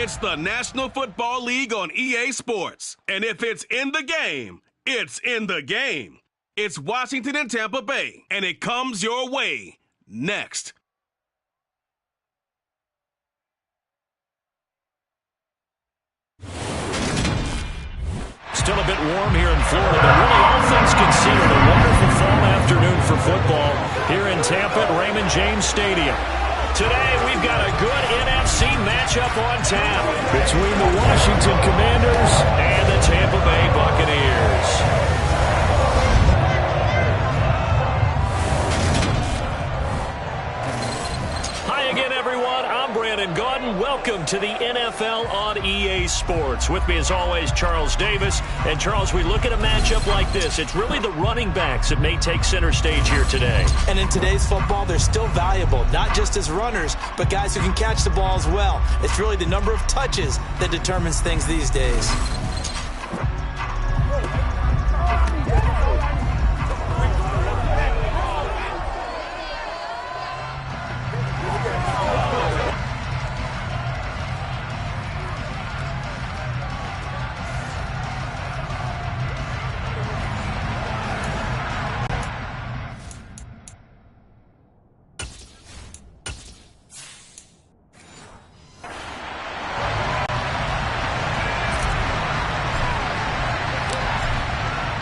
It's the National Football League on EA Sports. And if it's in the game, it's in the game. It's Washington and Tampa Bay, and it comes your way next. Still a bit warm here in Florida, but really all things considered, a wonderful fall afternoon for football here in Tampa at Raymond James Stadium. Today, we've got a good NFC matchup on tap between the Washington Commanders and the Tampa Bay Buccaneers. Hi again, everyone. I'm Brandon Gaudin. Welcome to the NFL on EA Sports. With me, as always, Charles Davis. And, Charles, we look at a matchup like this. It's really the running backs that may take center stage here today. And in today's football, they're still valuable, not just as runners, but guys who can catch the ball as well. It's really the number of touches that determines things these days.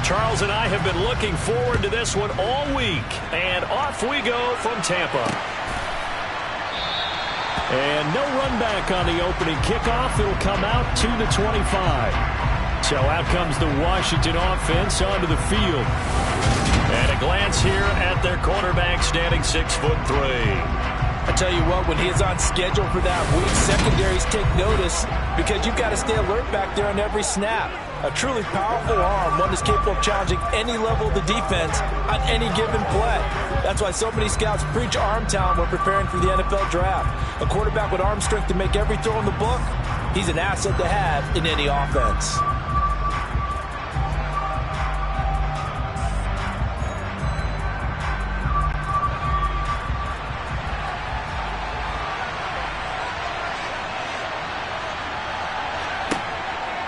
Charles and I have been looking forward to this one all week. And off we go from Tampa. And no run back on the opening kickoff. It'll come out to the 25. So out comes the Washington offense onto the field. And a glance here at their quarterback standing 6'3". I tell you what, when he is on schedule for that week, secondaries take notice because you've got to stay alert back there on every snap. A truly powerful arm, one that's capable of challenging any level of the defense on any given play. That's why so many scouts preach arm talent when preparing for the NFL draft. A quarterback with arm strength to make every throw in the book, he's an asset to have in any offense.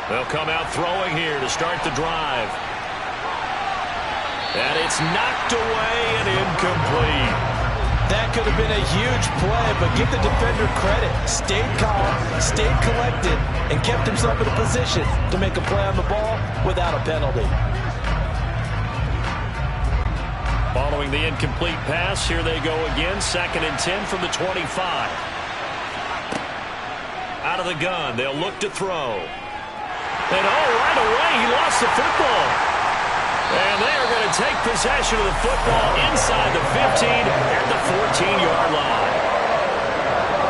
They'll come out throwing here to start the drive. And it's knocked away and incomplete. That could have been a huge play, but give the defender credit. Stayed calm, stayed collected, and kept himself in a position to make a play on the ball without a penalty. Following the incomplete pass, here they go again. 2nd and 10 from the 25. Out of the gun, they'll look to throw. And right away, he lost the football. And they are going to take possession of the football inside the 15 at the 14-yard line.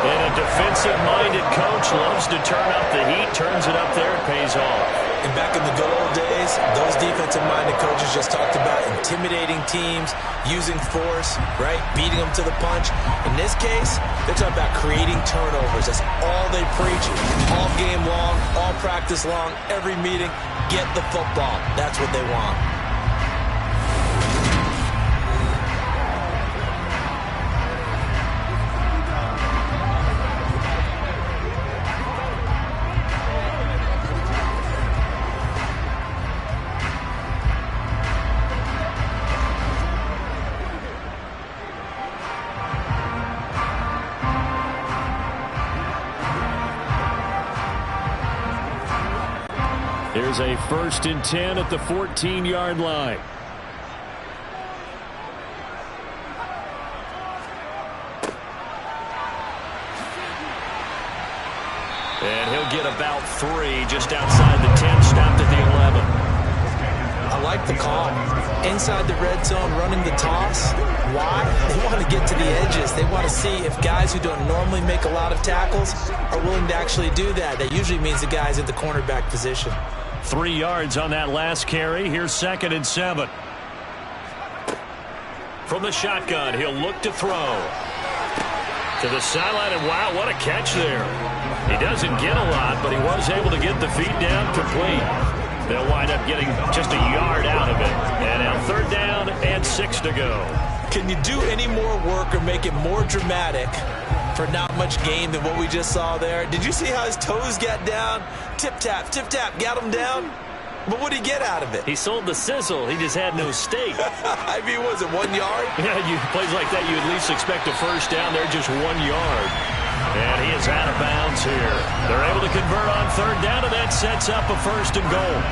And a defensive-minded coach loves to turn up the heat, turns it up there, it pays off. And back in the good old days, those defensive-minded coaches just talked about intimidating teams, using force, right, beating them to the punch. In this case, they're talking about creating turnovers. That's all they preach, all game long, all practice long, every meeting. Get the football. That's what they want. Here's a 1st and 10 at the 14-yard line. And he'll get about 3 just outside the 10, stopped at the 11. I like the call. Inside the red zone, running the toss. Why? They want to get to the edges. They want to see if guys who don't normally make a lot of tackles are willing to actually do that. That usually means the guy's in the cornerback position. 3 yards on that last carry. Here's 2nd and 7. From the shotgun, he'll look to throw. To the sideline, and wow, what a catch there. He doesn't get a lot, but he was able to get the feet down complete. They'll wind up getting just a yard out of it. And now 3rd down and 6 to go. Can you do any more work or make it more dramatic for not much gain than what we just saw there? Did you see how his toes got down? Tip-tap, got him down. But what did he get out of it? He sold the sizzle. He just had no steak. I mean, was it 1 yard? Yeah, plays like that, you at least expect a first down. They're just 1 yard. And he is out of bounds here. They're able to convert on third down, and that sets up a first and goal.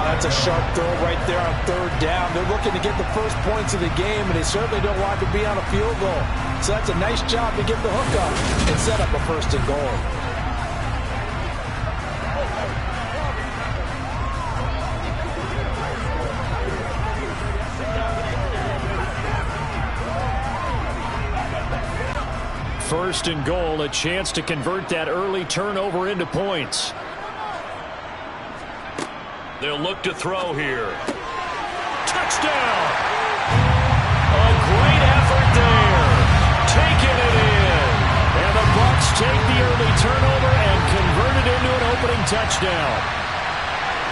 That's a sharp throw right there on third down. They're looking to get the first points of the game, and they certainly don't want to be on a field goal. So that's a nice job to get the hook up and set up a first and goal. First and goal, a chance to convert that early turnover into points. They'll look to throw here. Touchdown! A great effort there. Taking it in. And the Bucs take the early turnover and convert it into an opening touchdown.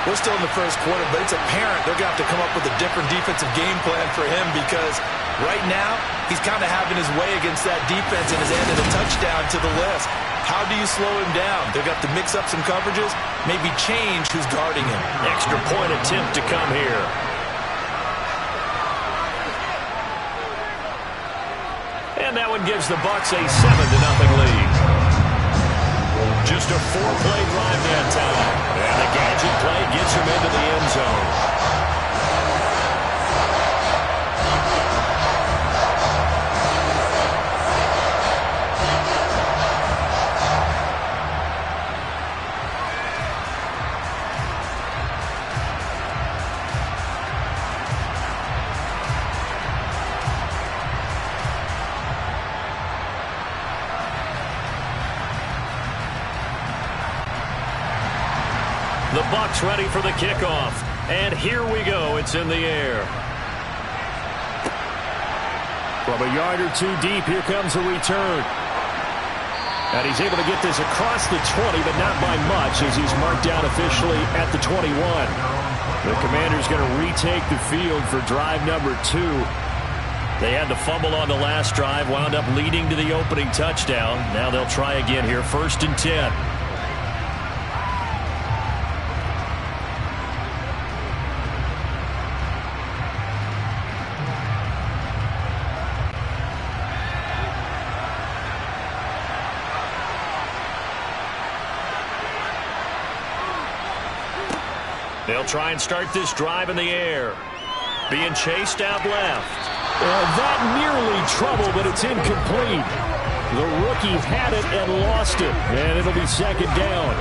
We're still in the first quarter, but it's apparent they're going to have to come up with a different defensive game plan for him because right now he's kind of having his way against that defense and has added a touchdown to the list. How do you slow him down? They've got to mix up some coverages, maybe change who's guarding him. Extra point attempt to come here. And that one gives the Bucs a 7-0 lead. Just a 4-play drive that time. And the gadget play gets him into the end zone. The Bucs ready for the kickoff. And here we go. It's in the air. From a yard or two deep, here comes a return. And he's able to get this across the 20, but not by much as he's marked down officially at the 21. The Commanders going to retake the field for drive number 2. They had the fumble on the last drive, wound up leading to the opening touchdown. Now they'll try again here, 1st and 10. They'll try and start this drive in the air. Being chased out left. That nearly trouble, but it's incomplete. The rookie had it and lost it, and it'll be 2nd down.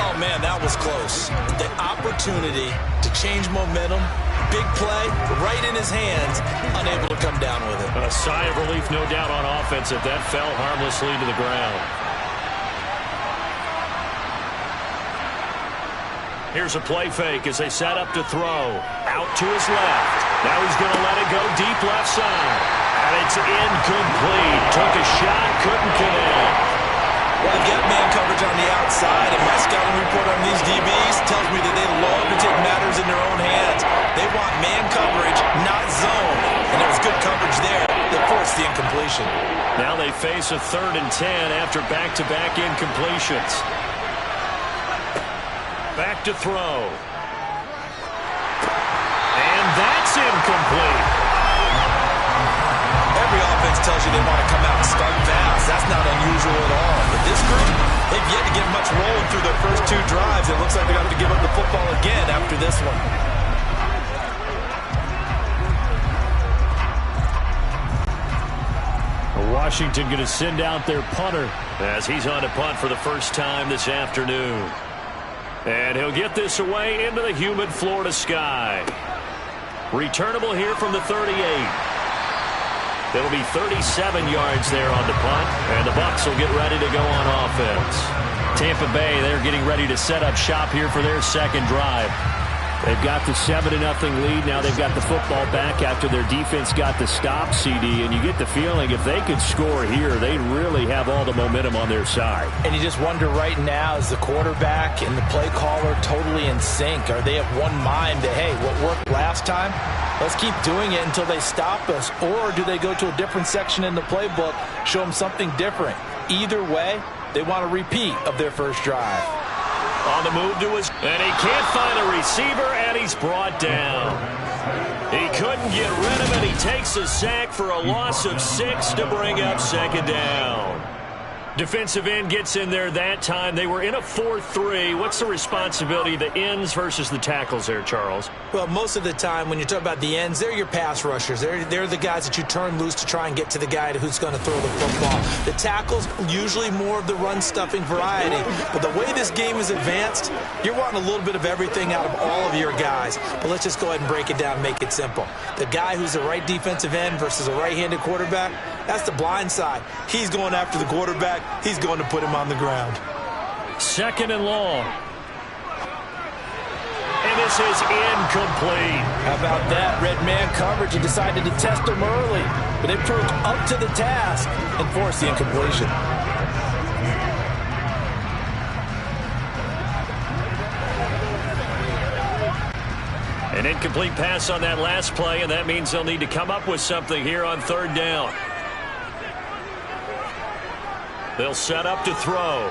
Oh, man, that was close. The opportunity to change momentum, big play, right in his hands, unable to come down with it. A sigh of relief, no doubt, on offense if that fell harmlessly to the ground. Here's a play fake as they set up to throw. Out to his left. Now he's going to let it go deep left side. And it's incomplete. Took a shot, couldn't connect. Well, I've got man coverage on the outside, and my scouting report on these DBs tells me that they love to take matters in their own hands. They want man coverage, not zone. And there was good coverage there that forced the incompletion. Now they face a 3rd and 10 after back-to-back incompletions. Back to throw. And that's incomplete. Every offense tells you they want to come out and start fast. That's not unusual at all. But this group, they've yet to get much rolling through their first 2 drives. It looks like they're going to have to give up the football again after this one. Washington going to send out their punter as he's on to punt for the first time this afternoon. And he'll get this away into the humid Florida sky. Returnable here from the 38. It'll be 37 yards there on the punt, and the Bucs will get ready to go on offense. Tampa Bay, they're getting ready to set up shop here for their 2nd drive. They've got the 7-0 lead. Now they've got the football back after their defense got the stop, CD. And you get the feeling if they could score here, they really have all the momentum on their side. And you just wonder right now, is the quarterback and the play caller totally in sync? Are they of one mind that, hey, what worked last time, let's keep doing it until they stop us? Or do they go to a different section in the playbook, show them something different? Either way, they want a repeat of their first drive. On the move to his, and he can't find a receiver, and he's brought down. He couldn't get rid of it. He takes a sack for a loss of 6 to bring up second down. Defensive end gets in there that time. They were in a 4-3. What's the responsibility of the ends versus the tackles there, Charles? Well, most of the time when you talk about the ends, they're your pass rushers. They're the guys that you turn loose to try and get to the guy who's going to throw the football. The tackles, usually more of the run-stuffing variety. But the way this game is advanced, you're wanting a little bit of everything out of all of your guys. But let's just go ahead and break it down and make it simple. The guy who's the right defensive end versus a right-handed quarterback, that's the blind side. He's going after the quarterback. He's going to put him on the ground. 2nd and long. And this is incomplete. How about that? Red man coverage and decided to test him early. But they proved up to the task and forced the incompletion. An incomplete pass on that last play, and that means they'll need to come up with something here on 3rd down. They'll set up to throw.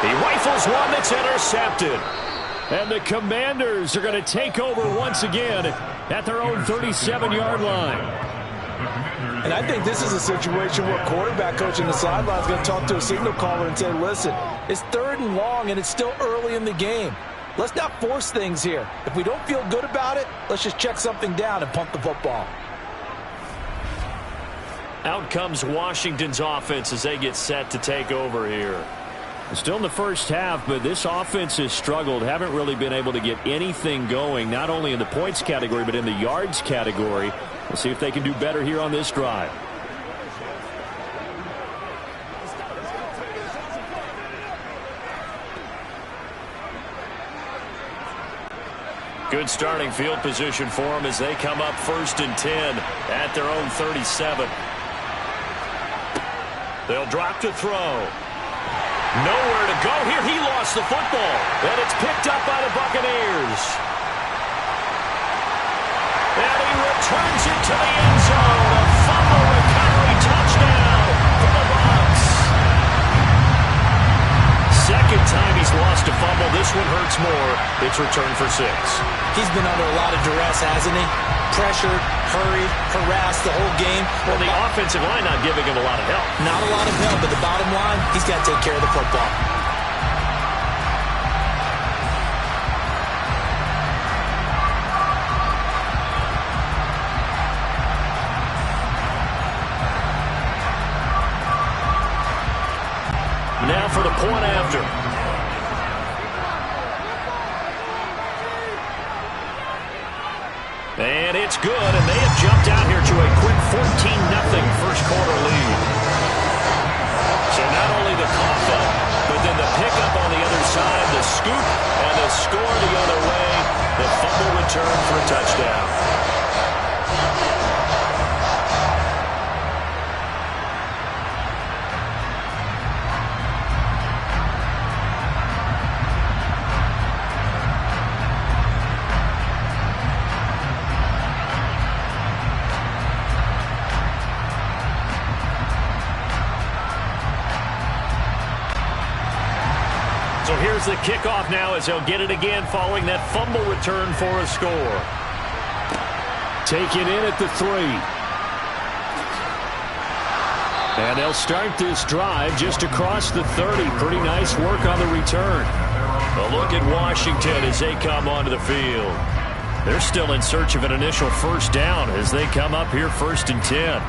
He rifles one that's intercepted. And the Commanders are going to take over once again at their own 37-yard line. And I think this is a situation where quarterback coach in the sideline is going to talk to a signal caller and say, listen, it's 3rd and long and it's still early in the game. Let's not force things here. If we don't feel good about it, let's just check something down and punt the football. Out comes Washington's offense as they get set to take over here. Still in the first half, but this offense has struggled. Haven't really been able to get anything going, not only in the points category, but in the yards category. We'll see if they can do better here on this drive. Good starting field position for them as they come up 1st and 10 at their own 37. They'll drop to throw. Nowhere to go here. He lost the football. And it's picked up by the Buccaneers. And he returns it to the end zone. A fumble recovery touchdown for the Bucs. 2nd time he's lost a fumble. This one hurts more. It's returned for 6. He's been under a lot of duress, hasn't he? Pressured, hurried, harassed the whole game. Well, the offensive line not giving him a lot of help. Not a lot of help, but the bottom line, he's got to take care of the football. Now for the point after. And it's good, and they have jumped out here to a quick 14-0 first quarter lead. So not only the cough up, but then the pickup on the other side, the scoop, and the score the other way. The fumble return for a touchdown. So here's the kickoff now as they'll get it again following that fumble return for a score. Taken in at the 3. And they'll start this drive just across the 30. Pretty nice work on the return. A look at Washington as they come onto the field. They're still in search of an initial first down as they come up here 1st and 10.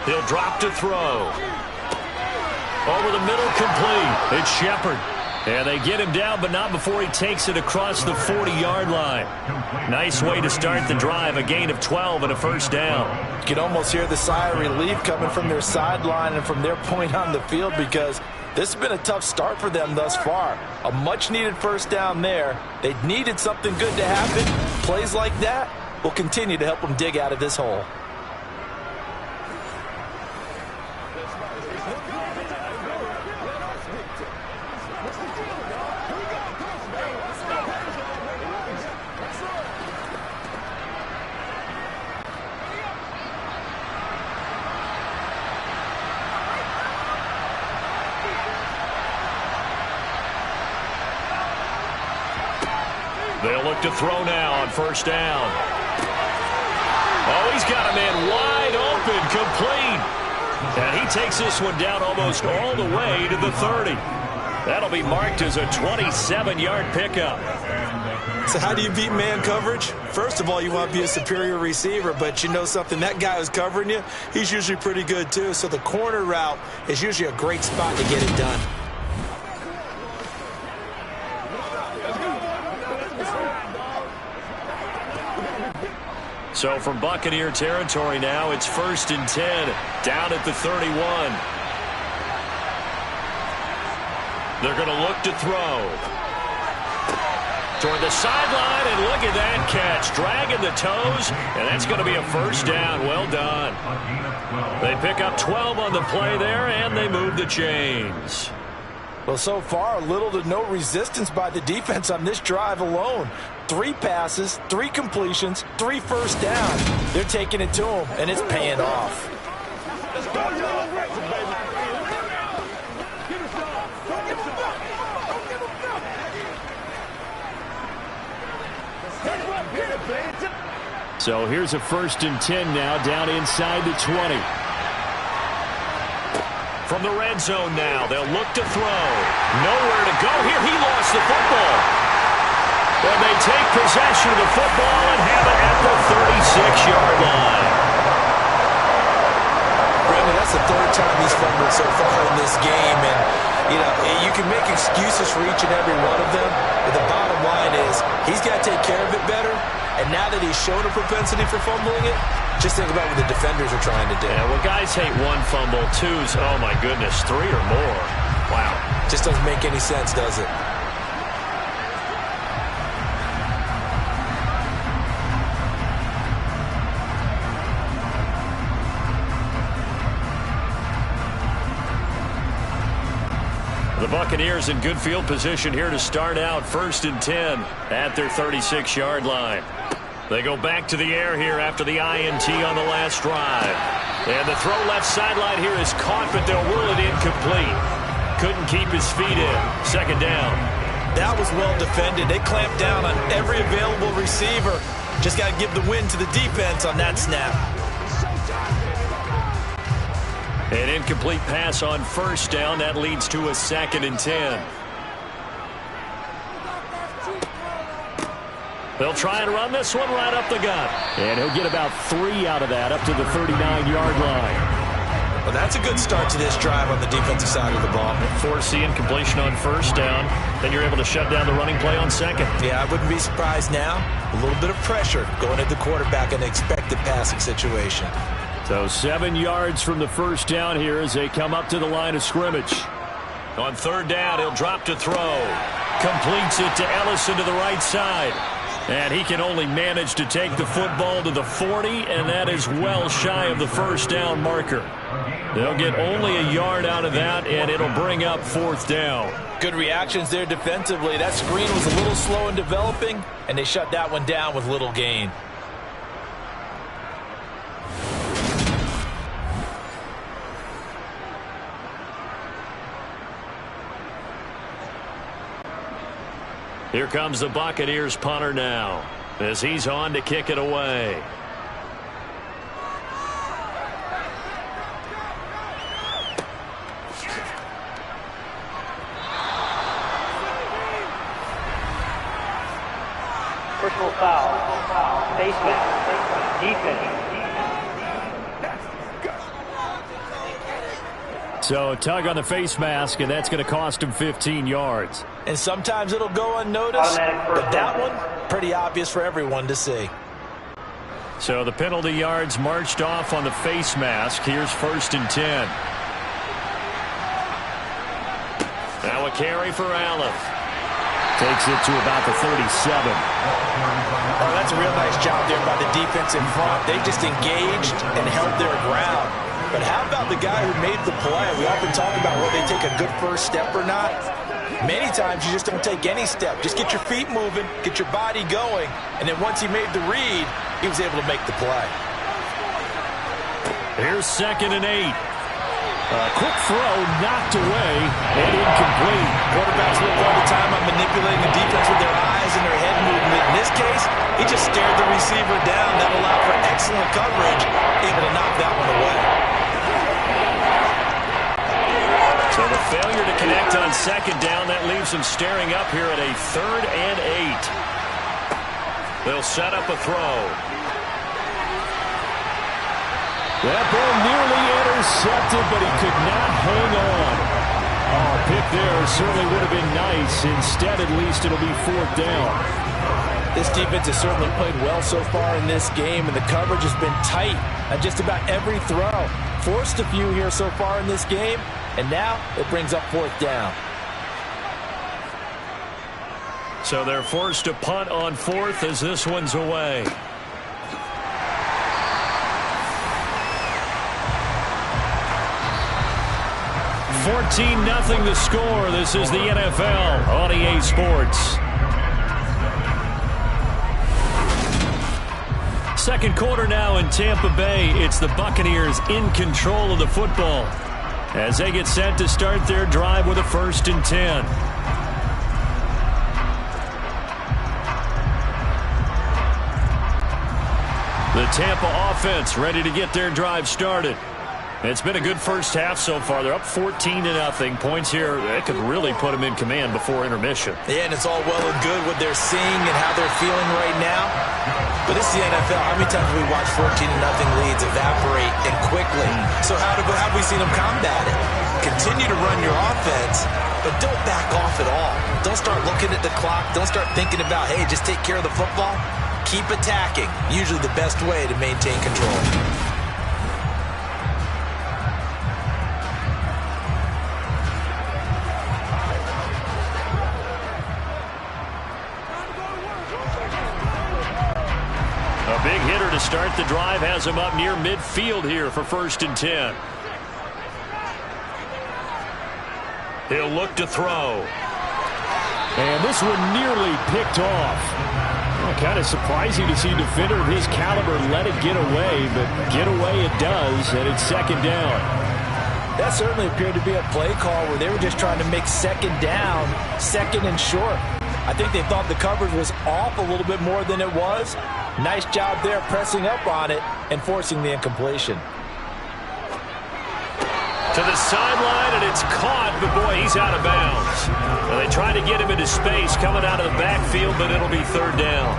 He'll drop to throw. Over the middle, complete. It's Shepard. And they get him down, but not before he takes it across the 40-yard line. Nice way to start the drive, a gain of 12 and a first down. You can almost hear the sigh of relief coming from their sideline and from their point on the field, because this has been a tough start for them thus far. A much-needed first down there. They needed something good to happen. Plays like that will continue to help them dig out of this hole. They'll look to throw now on first down. Oh, he's got a man wide open, complete. And he takes this one down almost all the way to the 30. That'll be marked as a 27-yard pickup. So how do you beat man coverage? First of all, you want to be a superior receiver, but you know something, that guy who's covering you, he's usually pretty good too. So the corner route is usually a great spot to get it done. So from Buccaneer territory now, it's 1st and 10, down at the 31. They're going to look to throw. Toward the sideline, and look at that catch. Dragging the toes, and that's going to be a first down. Well done. They pick up 12 on the play there, and they move the chains. Well, so far, little to no resistance by the defense on this drive alone. 3 passes, 3 completions, 3 first down. They're taking it to him, and it's paying off. So here's a 1st and 10 now, down inside the 20. From the red zone now, they'll look to throw. Nowhere to go here. He lost the football. And they take possession of the football and have it at the 36-yard line. Brandon, that's the 3rd time he's fumbled so far in this game. And, you know, you can make excuses for each and every one of them. But the bottom line is he's got to take care of it better. And now that he's shown a propensity for fumbling it, just think about what the defenders are trying to do. Yeah, well, guys hate 1 fumble, 2's, oh my goodness, 3 or more. Wow. Just doesn't make any sense, does it? The Buccaneers in good field position here to start out 1st and 10 at their 36-yard line. They go back to the air here after the INT on the last drive. And the throw left sideline here is caught, but they'll rule it incomplete. Couldn't keep his feet in. 2nd down. That was well defended. They clamped down on every available receiver. Just got to give the win to the defense on that snap. An incomplete pass on 1st down. That leads to a 2nd and 10. They'll try and run this one right up the gut. And he'll get about 3 out of that, up to the 39-yard line. Well, that's a good start to this drive on the defensive side of the ball. Force the incompletion on 1st down. Then you're able to shut down the running play on 2nd. Yeah, I wouldn't be surprised now. A little bit of pressure going at the quarterback in an expected passing situation. So 7 yards from the 1st down here as they come up to the line of scrimmage. On 3rd down, he'll drop to throw. Completes it to Ellison to the right side. And he can only manage to take the football to the 40, and that is well shy of the 1st down marker. They'll get only a yard out of that, and it'll bring up 4th down. Good reactions there defensively. That screen was a little slow in developing, and they shut that one down with little gain. Here comes the Buccaneers punter now as he's on to kick it away. Personal foul. Face mask. Defense. So tug on the face mask, and that's going to cost him 15 yards. And sometimes it'll go unnoticed, but that one, pretty obvious for everyone to see. So the penalty yards marched off on the face mask. Here's 1st and 10. Now a carry for Allen. Takes it to about the 37. Oh, that's a real nice job there by the defense in front. They just engaged and held their ground. But how about the guy who made the play? We often talk about whether they take a good first step or not. Many times you just don't take any step. Just get your feet moving, get your body going, and then once he made the read, he was able to make the play. Here's 2nd and 8. A quick throw knocked away and incomplete. Quarterbacks work all the time on manipulating the defense with their eyes and their head movement. In this case, he just stared the receiver down. That allowed for excellent coverage, able to knock that one away. So the failure to connect on 2nd down, that leaves him staring up here at a 3rd and 8. They'll set up a throw. That ball nearly intercepted, but he could not hang on. Oh, a pick there certainly would have been nice. Instead, at least, it'll be 4th down. This defense has certainly played well so far in this game, and the coverage has been tight at just about every throw. Forced a few here so far in this game, and now it brings up 4th down. So they're forced to punt on 4th as this one's away. $14-0 the score. This is the NFL on EA Sports. Second quarter now in Tampa Bay. It's the Buccaneers in control of the football as they get set to start their drive with a 1st and 10. The Tampa offense ready to get their drive started. It's been a good first half so far. They're up 14-0. Points here, that could really put them in command before intermission. Yeah, and it's all well and good what they're seeing and how they're feeling right now. But this is the NFL. How many times have we watched 14-0 leads evaporate and quickly? So how have we seen them combat it? Continue to run your offense, but don't back off at all. Don't start looking at the clock. Don't start thinking about, hey, just take care of the football. Keep attacking. Usually the best way to maintain control. A big hitter to start the drive has him up near midfield here for 1st and 10. He'll look to throw. And this one nearly picked off. Kind of surprising to see a defender of his caliber let it get away, but get away it does, and it's 2nd down. That certainly appeared to be a play call where they were just trying to make 2nd down, 2nd and short. I think they thought the coverage was off a little bit more than it was. Nice job there pressing up on it and forcing the incompletion. To the sideline, and it's caught, but boy, he's out of bounds. Well, they tried to get him into space coming out of the backfield, but it'll be 3rd down.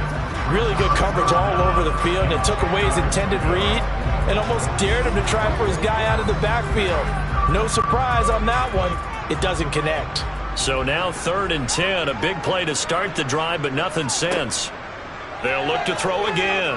Really good coverage all over the field, and it took away his intended read and almost dared him to try for his guy out of the backfield. No surprise on that one. It doesn't connect. So now 3rd and 10, a big play to start the drive, but nothing since. They'll look to throw again.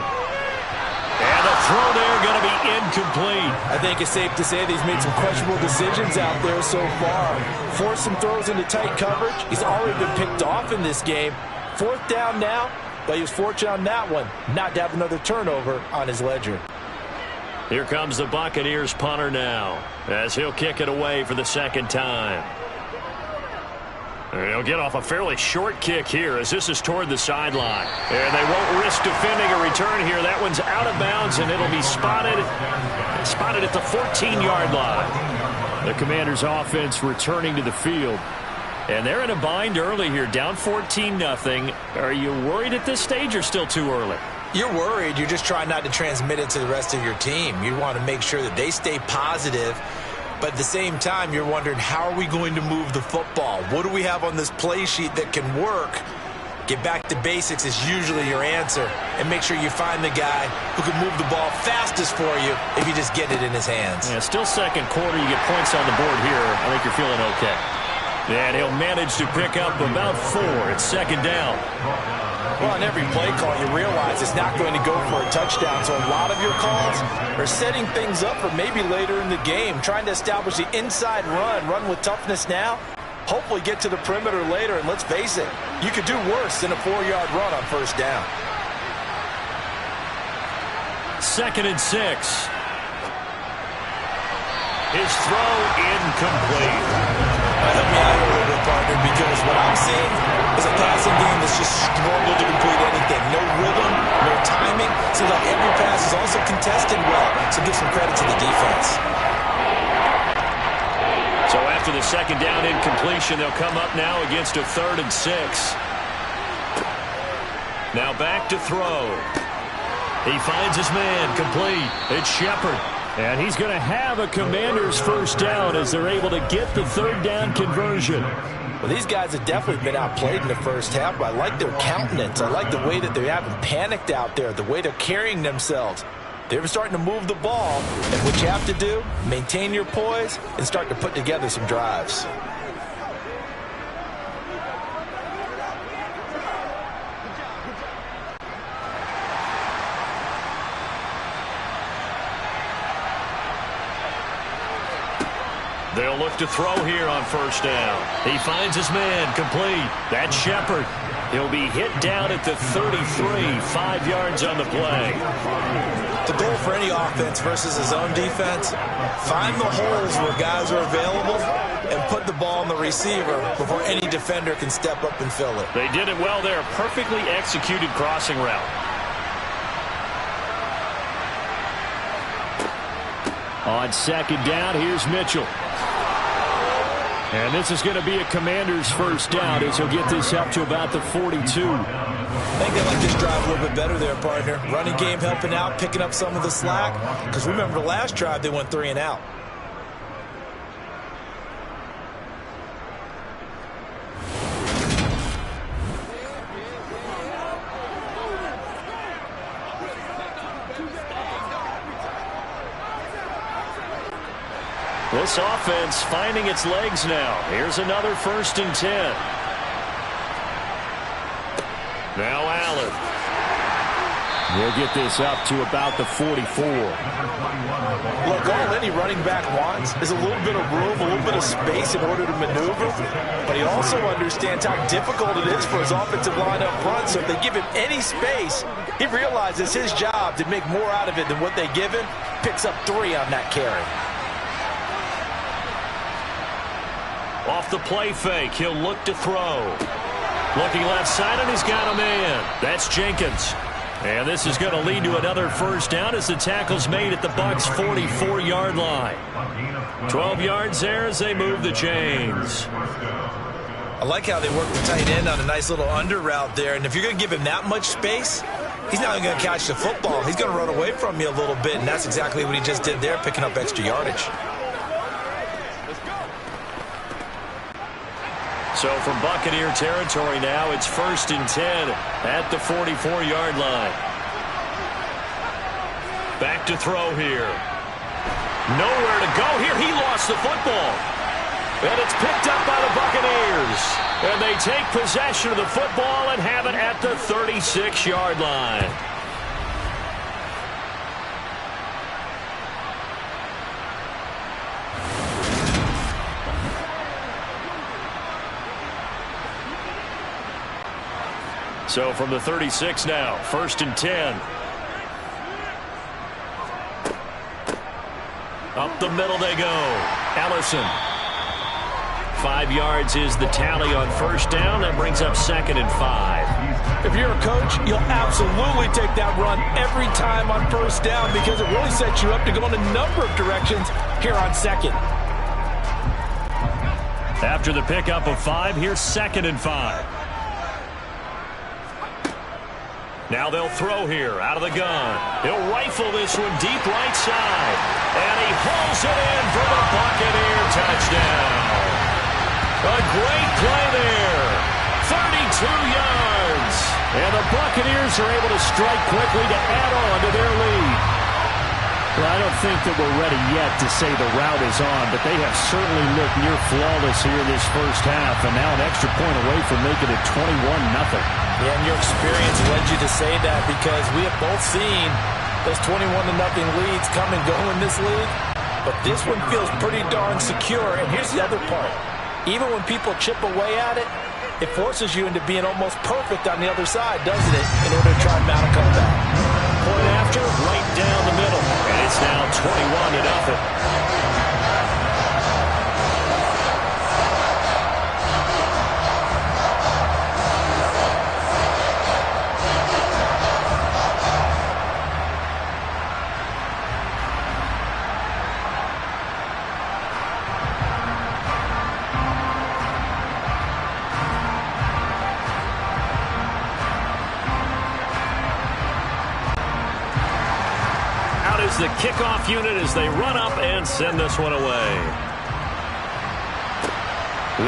And the throw there going to be incomplete. I think it's safe to say that he's made some questionable decisions out there so far. Forced some throws into tight coverage. He's already been picked off in this game. 4th down now, but he was fortunate on that one not to have another turnover on his ledger. Here comes the Buccaneers punter now as he'll kick it away for the 2nd time. He'll get off a fairly short kick here as this is toward the sideline. And they won't risk defending a return here. That one's out of bounds, and it'll be spotted at the 14-yard line. The Commanders' offense returning to the field. And they're in a bind early here, down 14-0. Are you worried at this stage or still too early? You're worried. You're just trying not to transmit it to the rest of your team. You want to make sure that they stay positive. But at the same time, you're wondering, how are we going to move the football? What do we have on this play sheet that can work? Get back to basics is usually your answer. And make sure you find the guy who can move the ball fastest for you if you just get it in his hands. Yeah, still second quarter. You get points on the board here. I think you're feeling okay. And he'll manage to pick up about 4. It's second down. Well, on every play call, you realize it's not going to go for a touchdown. So a lot of your calls are setting things up for maybe later in the game, trying to establish the inside run with toughness now. Hopefully get to the perimeter later, and let's face it, you could do worse than a 4-yard run on first down. Second and 6. His throw incomplete. Help me out a little bit, partner, because what I'm seeing is a passing game that's just struggled to complete anything. No rhythm, no timing. Seems like every pass is also contested well, so give some credit to the defense. So after the second down incompletion, they'll come up now against a 3rd and 6. Now back to throw. He finds his man complete. It's Shepard. And he's going to have a Commanders first down as they're able to get the 3rd down conversion. Well, these guys have definitely been outplayed in the first half, but I like their countenance. I like the way that they haven't panicked out there, the way they're carrying themselves. They're starting to move the ball, and what you have to do, maintain your poise and start to put together some drives. They'll look to throw here on first down. He finds his man complete. That's Shepard. He'll be hit down at the 33, 5 yards on the play. The goal for any offense versus a zone defense, find the holes where guys are available and put the ball on the receiver before any defender can step up and fill it. They did it well there. Perfectly executed crossing route. On second down, here's Mitchell. And this is going to be a Commanders first down as he'll get this up to about the 42. I think they like this drive a little bit better there, partner. Running game helping out, picking up some of the slack. Because remember the last drive, they went 3 and out. This offense finding its legs now. Here's another 1st and 10. Now Allen. We'll get this up to about the 44. Look, all any running back wants is a little bit of room, a little bit of space in order to maneuver. But he also understands how difficult it is for his offensive line up front. So if they give him any space, he realizes his job to make more out of it than what they give him. Picks up 3 on that carry. Off the play fake, he'll look to throw. Looking left side, and he's got a man. That's Jenkins. And this is going to lead to another first down as the tackle's made at the Bucs' 44-yard line. 12 yards there as they move the chains. I like how they work the tight end on a nice little under route there. And if you're going to give him that much space, he's not going to catch the football. He's going to run away from you a little bit, and that's exactly what he just did there, picking up extra yardage. So from Buccaneer territory now, it's 1st and 10 at the 44-yard line. Back to throw here. Nowhere to go here. He lost the football. And it's picked up by the Buccaneers. And they take possession of the football and have it at the 36-yard line. So from the 36 now, 1st and 10. Up the middle they go. Ellison. 5 yards is the tally on first down. That brings up 2nd and 5. If you're a coach, you'll absolutely take that run every time on first down because it really sets you up to go in a number of directions here on 2nd. After the pickup of 5, here's 2nd and 5. Now they'll throw here out of the gun. He'll rifle this one deep right side. And he hauls it in for the Buccaneer touchdown. A great play there. 32 yards. And the Buccaneers are able to strike quickly to add on to their lead. Well, I don't think that we're ready yet to say the route is on, but they have certainly looked near flawless here this first half, and now an extra point away from making it 21-0. Yeah, and your experience led you to say that because we have both seen those 21-0 leads come and go in this league. But this one feels pretty darn secure. And here's the other part. Even when people chip away at it, it forces you into being almost perfect on the other side, doesn't it, in order to try and mount a comeback. Point after, right down the middle. And it's now 21-0. The kickoff unit as they run up and send this one away.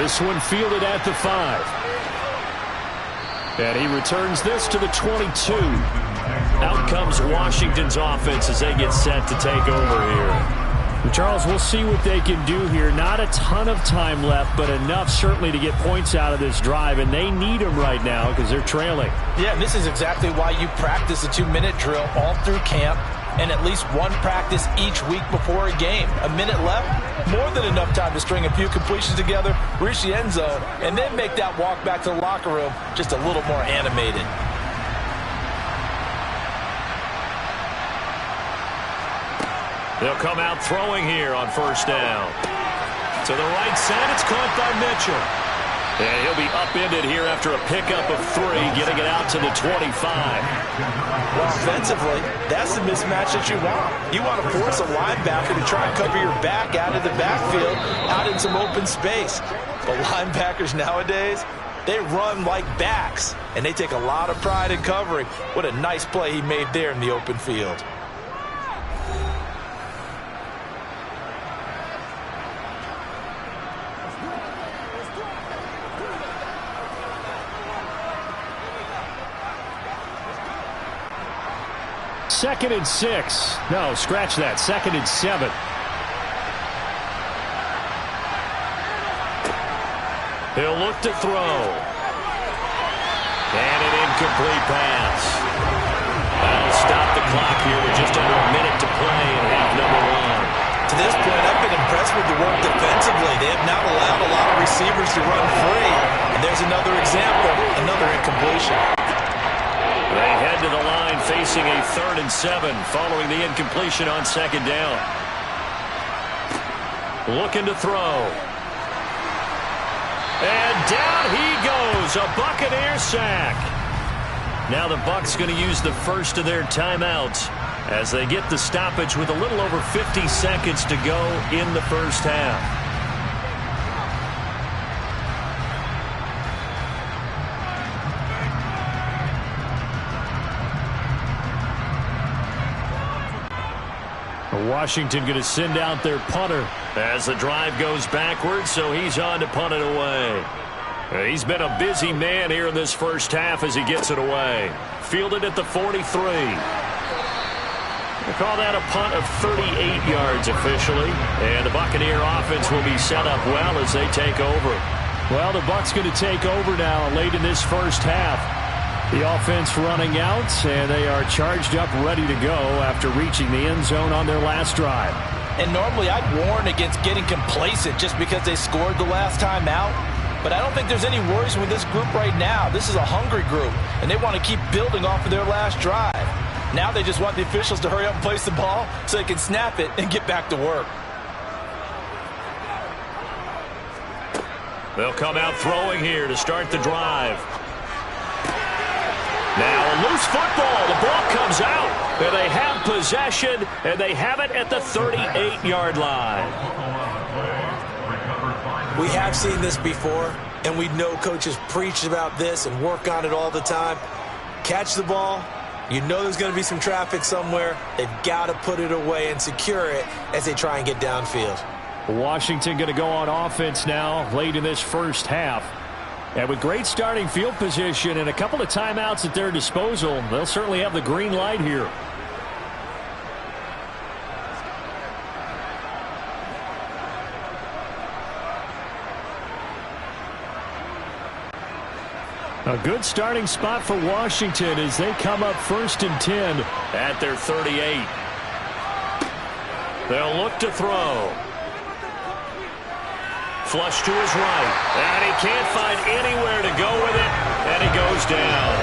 This one fielded at the 5. And he returns this to the 22. Out comes Washington's offense as they get set to take over here. Charles, we'll see what they can do here. Not a ton of time left, but enough certainly to get points out of this drive, and they need them right now because they're trailing. Yeah, and this is exactly why you practice a 2-minute drill all through camp and at least one practice each week before a game. A minute left, more than enough time to string a few completions together, reach the end zone, and then make that walk back to the locker room just a little more animated. They'll come out throwing here on first down. To the right side, it's caught by Mitchell. And he'll be upended here after a pickup of 3, getting it out to the 25. Well, offensively, that's the mismatch that you want. You want to force a linebacker to try and cover your back out of the backfield, out in some open space. But linebackers nowadays, they run like backs, and they take a lot of pride in covering. What a nice play he made there in the open field. Second and 6. No, scratch that. Second and 7. He'll look to throw. And an incomplete pass. That'll stop the clock here with just under a minute to play in half number 1. To this point, I've been impressed with the work defensively. They have not allowed a lot of receivers to run free. And there's another example, another incompletion. They head to the line facing a 3rd and 7 following the incompletion on second down. Looking to throw. And down he goes, a Buccaneer sack. Now the Bucs going to use the first of their timeouts as they get the stoppage with a little over 50 seconds to go in the first half. Washington going to send out their punter. As the drive goes backwards, so he's on to punt it away. He's been a busy man here in this first half as he gets it away. Fielded at the 43. We'll call that a punt of 38 yards officially. And the Buccaneer offense will be set up well as they take over. Well, the Bucs going to take over now late in this first half. The offense running out, and they are charged up, ready to go after reaching the end zone on their last drive. And normally I'd warn against getting complacent just because they scored the last time out. But I don't think there's any worries with this group right now. This is a hungry group, and they want to keep building off of their last drive. Now they just want the officials to hurry up and place the ball so they can snap it and get back to work. They'll come out throwing here to start the drive. Now a loose football. The ball comes out. And they have possession, and they have it at the 38-yard line. We have seen this before, and we know coaches preach about this and work on it all the time. Catch the ball. You know there's going to be some traffic somewhere. They've got to put it away and secure it as they try and get downfield. Washington going to go on offense now late in this first half. And with great starting field position and a couple of timeouts at their disposal, they'll certainly have the green light here. A good starting spot for Washington as they come up 1st and 10 at their 38. They'll look to throw. Flush to his right. And he can't find anywhere to go with it. And he goes down.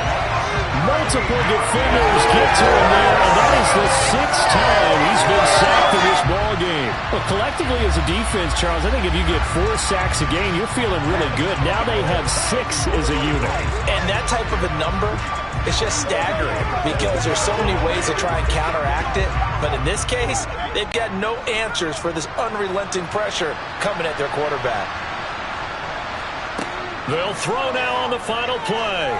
Multiple defenders get to him there, and that is the 6th time he's been sacked in this ball game. Well, collectively as a defense, Charles, I think if you get 4 sacks a game, you're feeling really good. Now they have 6 as a unit. And that type of a number is just staggering because there's so many ways to try and counteract it. But in this case, they've got no answers for this unrelenting pressure coming at their quarterback. They'll throw now on the final play.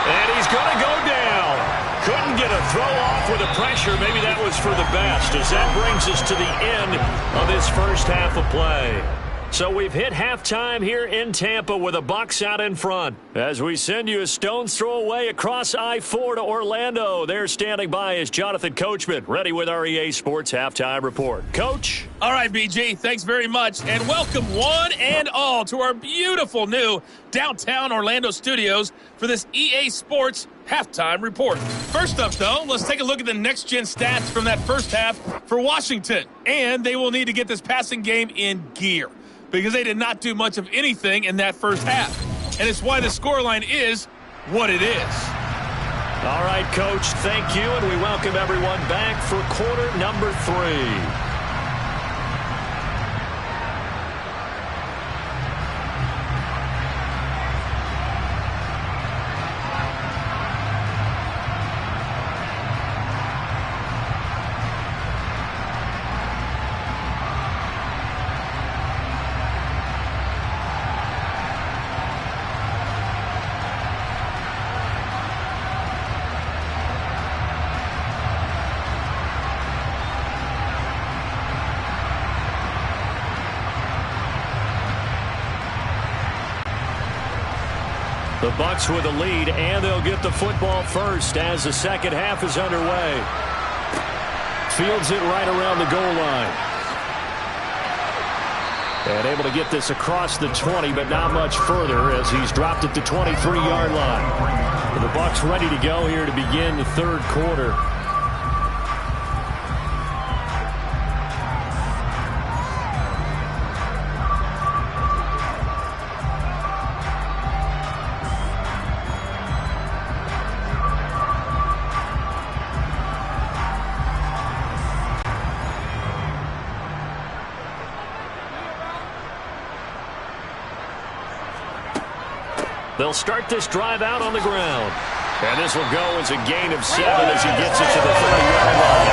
And he's going to go down. Couldn't get a throw off with the pressure. Maybe that was for the best, as that brings us to the end of this first half of play. So we've hit halftime here in Tampa with the Bucs out in front. As we send you a stone's throw away across I-4 to Orlando. There standing by is Jonathan Coachman, ready with our EA Sports Halftime Report. Coach? All right, BG, thanks very much. And welcome one and all to our beautiful new downtown Orlando studios for this EA Sports Halftime Report. First up, though, let's take a look at the next-gen stats from that first half for Washington. And they will need to get this passing game in gear, because they did not do much of anything in that first half. And it's why the scoreline is what it is. All right, Coach, thank you, and we welcome everyone back for quarter number 3. The Bucs with a lead, and they'll get the football first as the second half is underway. Fields it right around the goal line. And able to get this across the 20, but not much further as he's dropped it to 23-yard line. And the Bucs ready to go here to begin the third quarter. They'll start this drive out on the ground. And this will go as a gain of 7 as he gets it to the 30-yard line.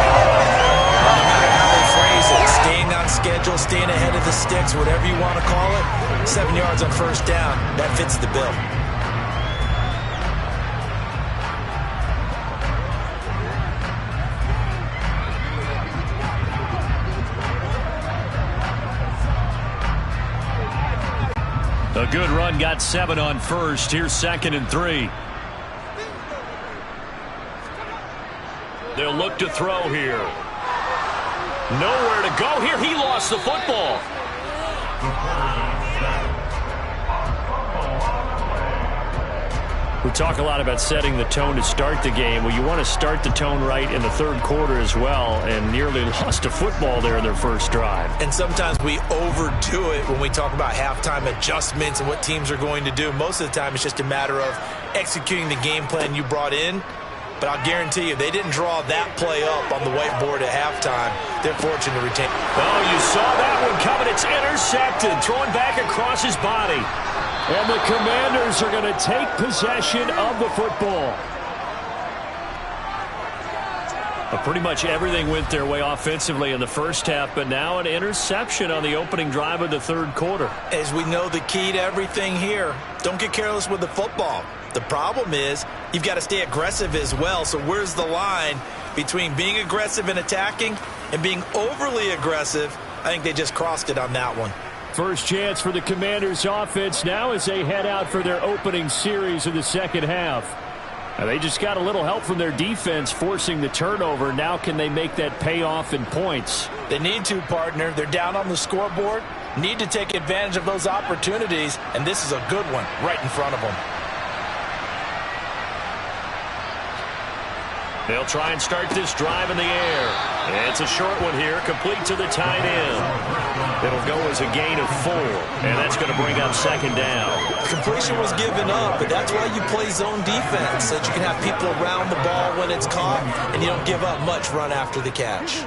No matter how they phrase it, staying on schedule, staying ahead of the sticks, whatever you want to call it, 7 yards on first down, that fits the bill. A good run got 7 on first. Here's 2nd and 3. They'll look to throw here. Nowhere to go here. He lost the football. We talk a lot about setting the tone to start the game. Well, you want to start the tone right in the third quarter as well, and nearly lost a football there in their first drive. And sometimes we overdo it when we talk about halftime adjustments and what teams are going to do. Most of the time, it's just a matter of executing the game plan you brought in. But I'll guarantee you, they didn't draw that play up on the whiteboard at halftime. They're fortunate to retain. Oh, you saw that one coming. It's intercepted, thrown back across his body. And the Commanders are going to take possession of the football. Pretty much everything went their way offensively in the first half, but now an interception on the opening drive of the third quarter. As we know, the key to everything here, don't get careless with the football. The problem is you've got to stay aggressive as well. So where's the line between being aggressive and attacking and being overly aggressive? I think they just crossed it on that one. First chance for the Commanders offense now as they head out for their opening series of the second half. Now they just got a little help from their defense forcing the turnover. Now can they make that pay off in points? They need to, partner. They're down on the scoreboard. Need to take advantage of those opportunities, and this is a good one right in front of them. They'll try and start this drive in the air. It's a short one here, complete to the tight end. It'll go as a gain of 4, and that's going to bring up second down. Completion was given up, but that's why you play zone defense, so that you can have people around the ball when it's caught, and you don't give up much run after the catch.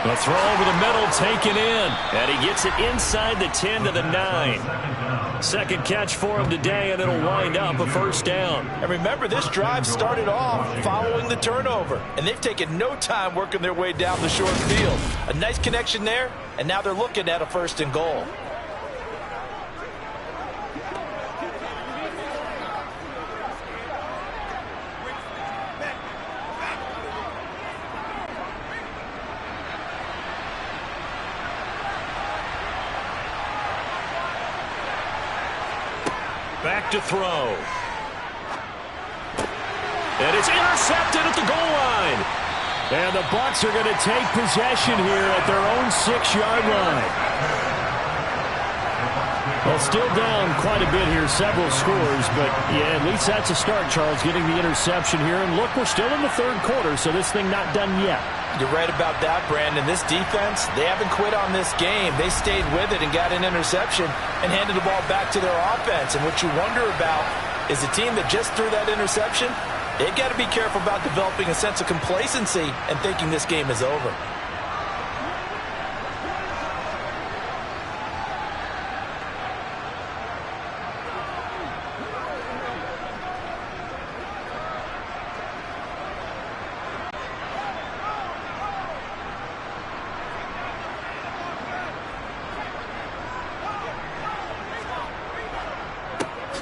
The throw over the middle, taken in. And he gets it inside the 10 to the 9. Second catch for him today, and it'll wind up a first down. And remember, this drive started off following the turnover, and they've taken no time working their way down the short field. A nice connection there, and now they're looking at a first and goal. Back to throw. And it's intercepted at the goal line. And the Bucs are going to take possession here at their own 6-yard line. Well, still down quite a bit here, several scores, but yeah, at least that's a start, Charles, getting the interception here. And look, we're still in the third quarter, so this thing not done yet. You're right about that, Brandon. This defense, they haven't quit on this game. They stayed with it and got an interception and handed the ball back to their offense. And what you wonder about is the team that just threw that interception, they've got to be careful about developing a sense of complacency and thinking this game is over.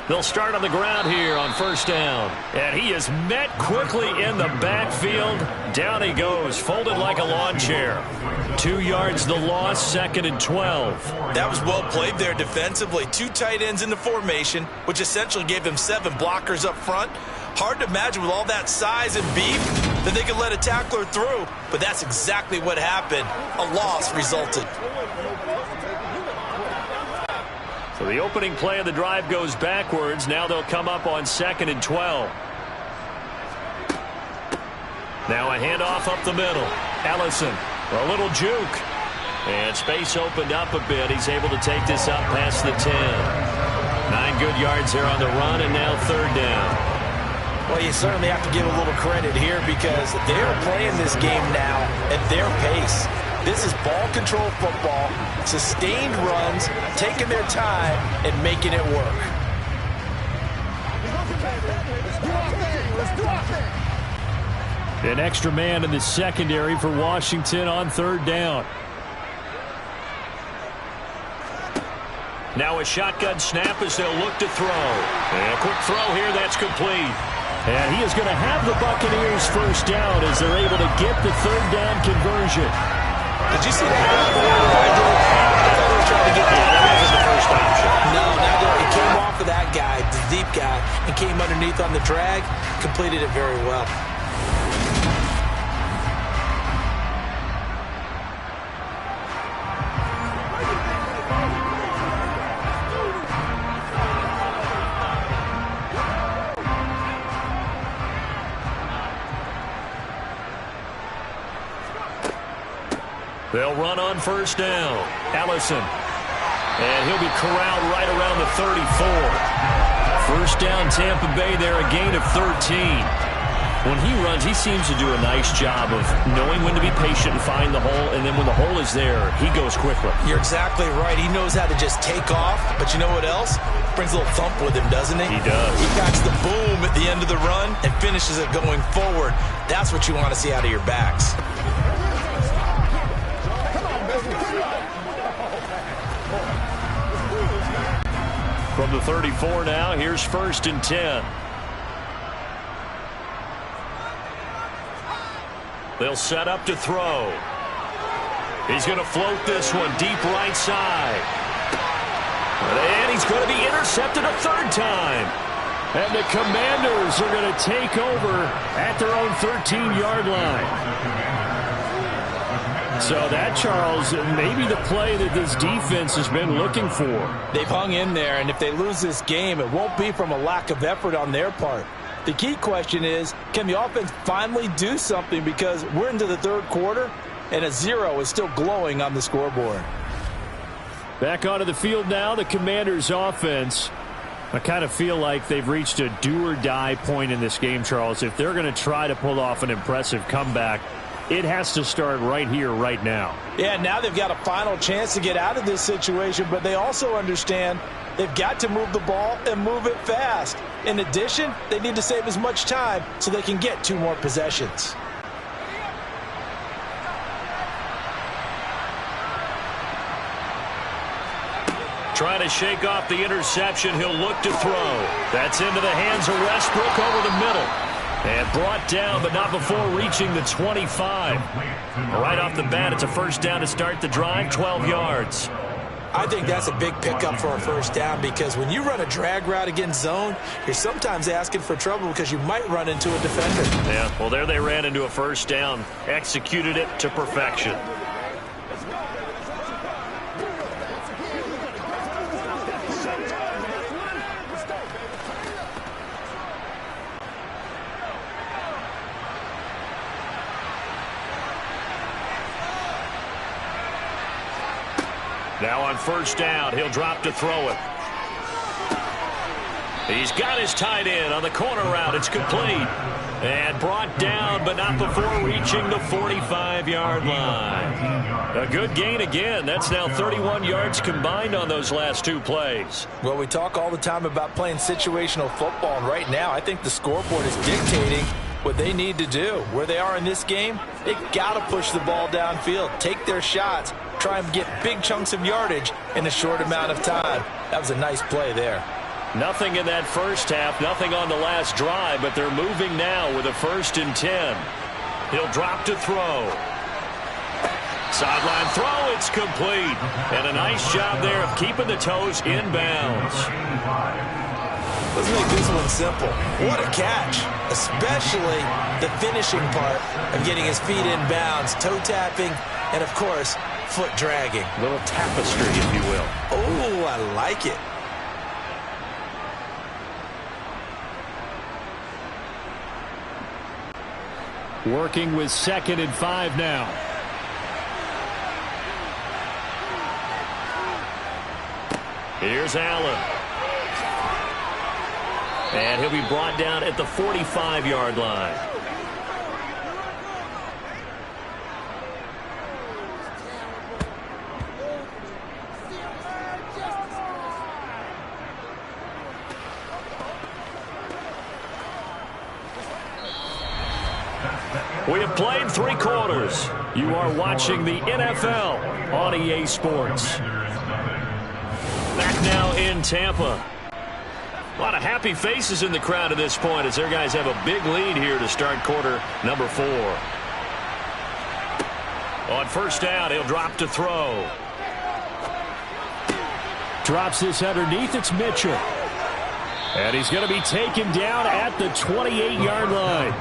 They'll start on the ground here on first down. And he is met quickly in the backfield. Down he goes, folded like a lawn chair. 2 yards the loss, 2nd and 12. That was well played there defensively. 2 tight ends in the formation, which essentially gave them 7 blockers up front. Hard to imagine with all that size and beef that they could let a tackler through. But that's exactly what happened. A loss resulted. So the opening play of the drive goes backwards. Now they'll come up on 2nd and 12. Now a handoff up the middle. Ellison, a little juke. And space opened up a bit. He's able to take this up past the 10. 9 good yards there on the run, and now third down. Well, you certainly have to give a little credit here because they're playing this game now at their pace. This is ball control football, sustained runs, taking their time, and making it work. An extra man in the secondary for Washington on third down. Now a shotgun snap as they'll look to throw. And a quick throw here, that's complete. And he is going to have the Buccaneers first down as they're able to get the third down conversion. Did you see that? I thought they were trying to get that wasn't the first option. No, it came off of that guy, the deep guy, and came underneath on the drag, completed it very well. They'll run on first down. Ellison. And he'll be corralled right around the 34. First down, Tampa Bay there, a gain of 13. When he runs, he seems to do a nice job of knowing when to be patient and find the hole, and then when the hole is there, he goes quickly. You're exactly right. He knows how to just take off, but you know what else? Brings a little thump with him, doesn't he? He does. He packs the boom at the end of the run and finishes it going forward. That's what you want to see out of your backs. From the 34 now, here's 1st and 10. They'll set up to throw. He's going to float this one deep right side. And he's going to be intercepted a third time. And the Commanders are going to take over at their own 13-yard line. So that, Charles, may be the play that this defense has been looking for. They've hung in there, and if they lose this game, it won't be from a lack of effort on their part. The key question is, can the offense finally do something, because we're into the third quarter, and a 0 is still glowing on the scoreboard. Back onto the field now, the Commanders' offense. I kind of feel like they've reached a do-or-die point in this game, Charles. If they're going to try to pull off an impressive comeback, it has to start right here, right now. Yeah, now they've got a final chance to get out of this situation, but they also understand they've got to move the ball and move it fast. In addition, they need to save as much time so they can get 2 more possessions. Trying to shake off the interception. He'll look to throw. That's into the hands of Westbrook over the middle. And brought down, but not before reaching the 25. Right off the bat, it's a first down to start the drive, 12 yards. I think that's a big pickup for a first down, because when you run a drag route against zone, you're sometimes asking for trouble because you might run into a defender. Yeah, well, there they ran into a first down. Executed it to perfection. Now on first down, he'll drop to throw it. He's got his tight end on the corner route. It's complete. And brought down, but not before reaching the 45-yard line. A good gain again. That's now 31 yards combined on those last 2 plays. Well, we talk all the time about playing situational football, and right now I think the scoreboard is dictating what they need to do. Where they are in this game, they've got to push the ball downfield, take their shots, try and get big chunks of yardage in a short amount of time. That was a nice play there. Nothing in that first half, nothing on the last drive, but they're moving now with a 1st and 10. He'll drop to throw. Sideline throw, it's complete. And a nice job there of keeping the toes inbounds. Let's make this one simple. What a catch, especially the finishing part of getting his feet in bounds, toe tapping, and of course, foot dragging. A little tapestry, if you will. Oh, I like it. Working with 2nd and 5 now. Here's Allen. And he'll be brought down at the 45-yard line. We have played 3 quarters. You are watching the NFL on EA Sports. Back now in Tampa. A lot of happy faces in the crowd at this point as their guys have a big lead here to start quarter number 4. On first down, he'll drop to throw. Drops this underneath. It's Mitchell. And he's going to be taken down at the 28-yard line.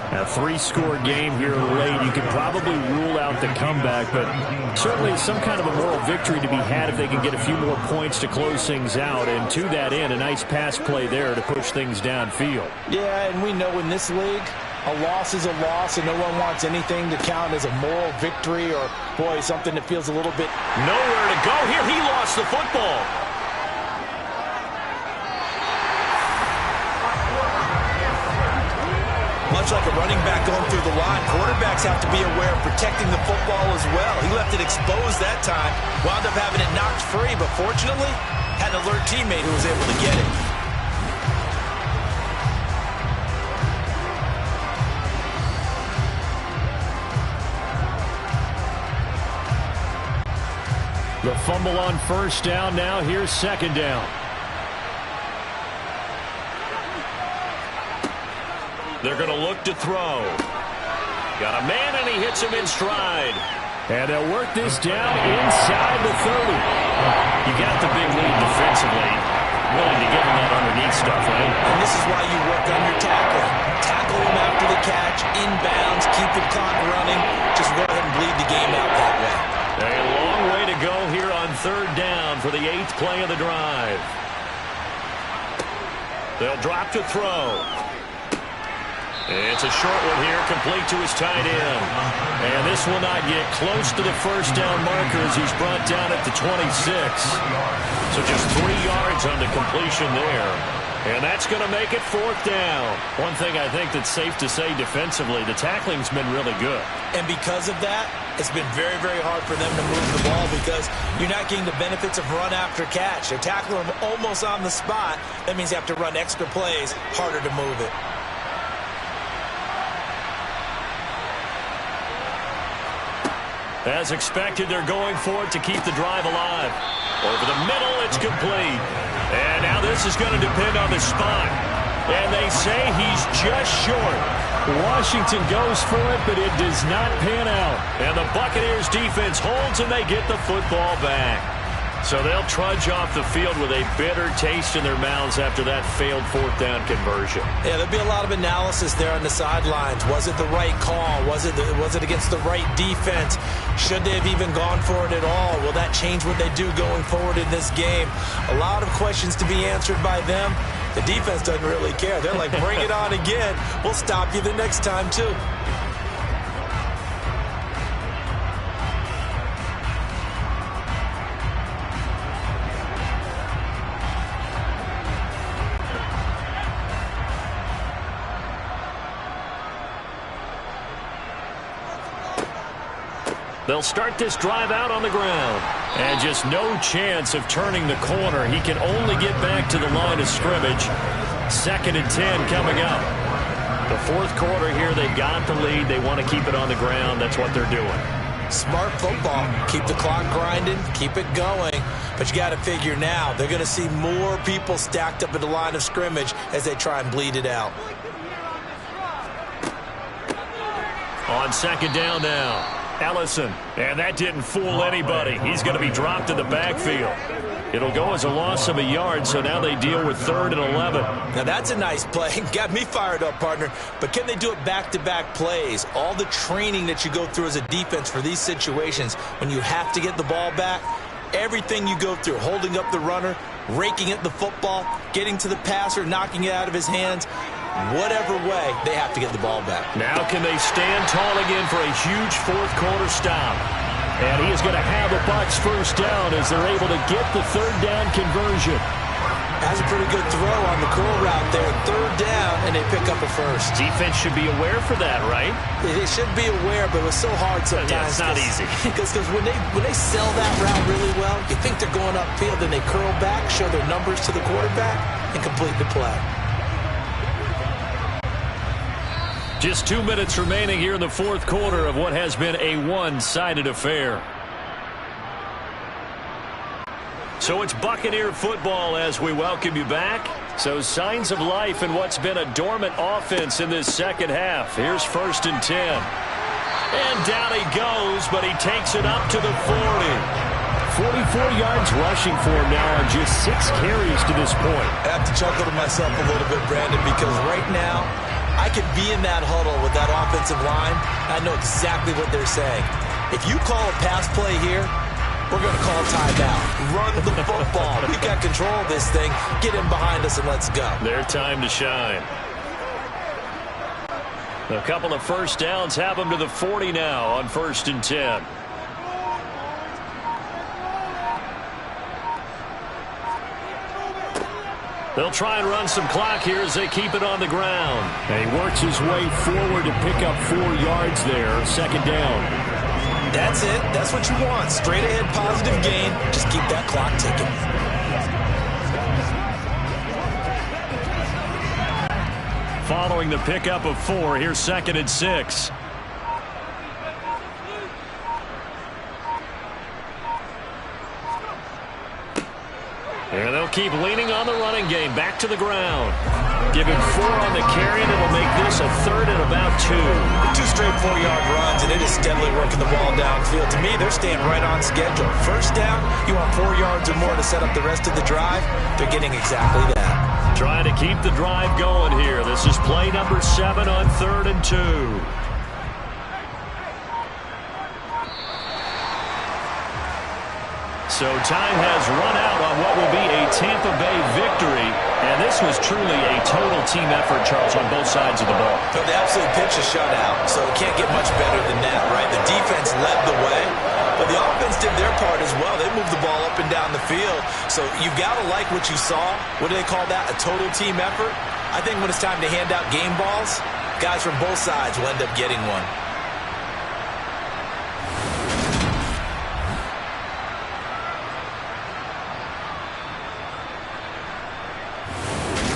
A 3-score game here late. You could probably rule out the comeback, but certainly some kind of a moral victory to be had if they can get a few more points to close things out. And to that end, a nice pass play there to push things downfield. Yeah, and we know in this league, a loss is a loss, and no one wants anything to count as a moral victory or, boy, something that feels a little bit... Nowhere to go here. He lost the football. Much like a running back going through the line, quarterbacks have to be aware of protecting the football as well. He left it exposed that time, wound up having it knocked free, but fortunately, had an alert teammate who was able to get it. The fumble on first down now. Here's 2nd down. They're going to look to throw. Got a man, and he hits him in stride. And they'll work this down inside the 30. You got the big lead defensively. Willing to give him that underneath stuff, right? And this is why you work on your tackling. Tackle him after the catch, inbounds, keep the clock running. Just go ahead and bleed the game out that way. A long way to go here on 3rd down for the 8th play of the drive. They'll drop to throw. It's a short one here, complete to his tight end. And this will not get close to the 1st down marker as he's brought down at the 26. So just 3 yards on the completion there. And that's going to make it 4th down. One thing I think that's safe to say defensively, the tackling's been really good. And because of that, it's been very, very hard for them to move the ball because you're not getting the benefits of run after catch. They're tackling them almost on the spot. That means you have to run extra plays, harder to move it. As expected, they're going for it to keep the drive alive. Over the middle, it's complete. And now this is going to depend on the spot. And they say he's just short. Washington goes for it, but it does not pan out. And the Buccaneers defense holds, and they get the football back. So they'll trudge off the field with a bitter taste in their mouths after that failed 4th down conversion. Yeah, there'll be a lot of analysis there on the sidelines. Was it the right call? Was it against the right defense? Should they have even gone for it at all? Will that change what they do going forward in this game? A lot of questions to be answered by them. The defense doesn't really care. They're like, bring it on again. We'll stop you the next time, too. They'll start this drive out on the ground. And just no chance of turning the corner. He can only get back to the line of scrimmage. 2nd and 10 coming up. The 4th quarter here, they've got the lead. They want to keep it on the ground. That's what they're doing. Smart football. Keep the clock grinding. Keep it going. But you got to figure now, they're going to see more people stacked up at the line of scrimmage as they try and bleed it out. On 2nd down now. Ellison, and that didn't fool anybody. He's going to be dropped in the backfield. It'll go as a loss of a yard, so now they deal with 3rd and 11. Now that's a nice play. Got me fired up, partner. But can they do it back-to-back plays? All the training that you go through as a defense for these situations, when you have to get the ball back, everything you go through, holding up the runner, raking at the football, getting to the passer, knocking it out of his hands, whatever way, they have to get the ball back. Now can they stand tall again for a huge 4th quarter stop? And he is going to have the Bucs 1st down as they're able to get the 3rd down conversion. Has a pretty good throw on the curl route there. 3rd down, and they pick up a 1st. Defense should be aware for that, right? They should be aware, but it was so hard sometimes. Yeah, it's not easy. Because when they sell that route really well, you think they're going upfield, and they curl back, show their numbers to the quarterback, and complete the play. Just 2 minutes remaining here in the 4th quarter of what has been a one-sided affair. So it's Buccaneer football as we welcome you back. So signs of life in what's been a dormant offense in this 2nd half. Here's 1st and 10. And down he goes, but he takes it up to the 40. 44 yards rushing for him now on just 6 carries to this point. I have to chuckle to myself a little bit, Brandon, because right now I could be in that huddle with that offensive line. I know exactly what they're saying. If you call a pass play here, we're going to call timeout. Run the football. We've got control of this thing. Get in behind us and let's go. Their time to shine. A couple of 1st downs have them to the 40 now on 1st and 10. They'll try and run some clock here as they keep it on the ground. And he works his way forward to pick up 4 yards there. 2nd down. That's it. That's what you want. Straight ahead positive gain. Just keep that clock ticking. Following the pickup of 4, here's 2nd and 6. And they'll keep leaning on the running game. Back to the ground. Give him 4 on the carry, and it'll make this a 3rd and about 2. 2 straight 4-yard runs, and it is steadily working the ball downfield. To me, they're staying right on schedule. First down, you want 4 yards or more to set up the rest of the drive. They're getting exactly that. Trying to keep the drive going here. This is play number 7 on 3rd and 2. So time has run out on what will be a Tampa Bay victory. And this was truly a total team effort, Charles, on both sides of the ball. So they absolutely pitched a shutout, so it can't get much better than that, right? The defense led the way, but the offense did their part as well. They moved the ball up and down the field. So you've got to like what you saw. What do they call that? A total team effort? I think when it's time to hand out game balls, guys from both sides will end up getting one.